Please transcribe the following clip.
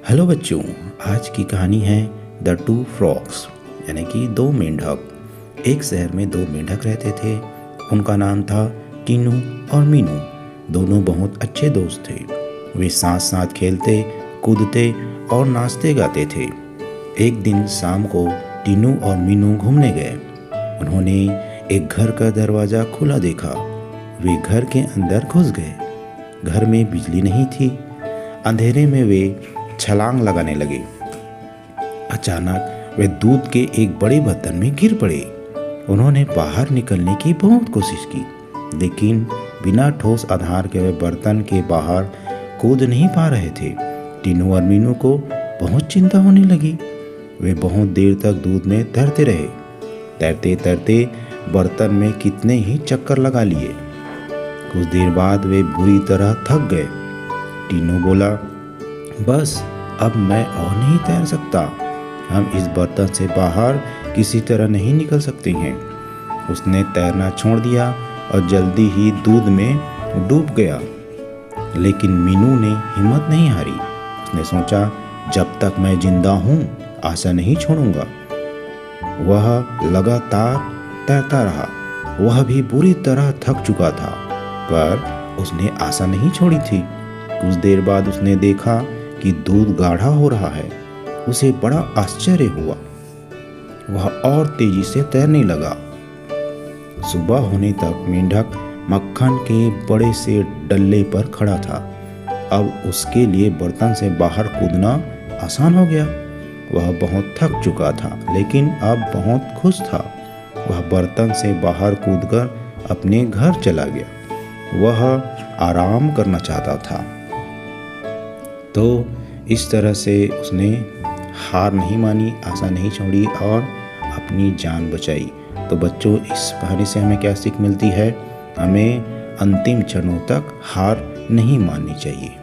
Hello बच्चों, आज की कहानी है द टू फ्रॉग्स यानी कि दो मेंढक। एक शहर में दो मेंढक रहते थे। उनका नाम था टीनू और मीनू। दोनों बहुत अच्छे दोस्त थे। वे साथ साथ खेलते, कूदते और नाचते गाते थे। एक दिन शाम को टीनू और मीनू घूमने गए। उन्होंने एक घर का दरवाज़ा खुला देखा। वे घर के अंदर घुस गए। घर में बिजली नहीं थी। अंधेरे में वे छलांग लगाने लगे। अचानक वे दूध के एक बड़े बर्तन में गिर पड़े। उन्होंने बाहर निकलने की बहुत कोशिश की, लेकिन बिना ठोस आधार के वे बर्तन के बाहर कूद नहीं पा रहे थे। टीनू और मीनू को बहुत चिंता होने लगी। वे बहुत देर तक दूध में तैरते रहे। तैरते तैरते बर्तन में कितने ही चक्कर लगा लिए। कुछ देर बाद वे बुरी तरह थक गए। टीनू बोला, बस अब मैं और नहीं तैर सकता। हम इस बर्तन से बाहर किसी तरह नहीं निकल सकते हैं। उसने तैरना छोड़ दिया और जल्दी ही दूध में डूब गया। लेकिन मीनू ने हिम्मत नहीं हारी। उसने सोचा, जब तक मैं जिंदा हूँ आशा नहीं छोड़ूंगा। वह लगातार तैरता रहा। वह भी बुरी तरह थक चुका था, पर उसने आशा नहीं छोड़ी थी। कुछ देर बाद उसने देखा कि दूध गाढ़ा हो रहा है। उसे बड़ा आश्चर्य हुआ। वह और तेजी से तैरने लगा। सुबह होने तक मेंढक मक्खन के बड़े से डल्ले पर खड़ा था। अब उसके लिए बर्तन से बाहर कूदना आसान हो गया। वह बहुत थक चुका था, लेकिन अब बहुत खुश था। वह बर्तन से बाहर कूदकर अपने घर चला गया। वह आराम करना चाहता था। तो इस तरह से उसने हार नहीं मानी, आशा नहीं छोड़ी और अपनी जान बचाई। तो बच्चों, इस कहानी से हमें क्या सीख मिलती है? हमें अंतिम क्षणों तक हार नहीं माननी चाहिए।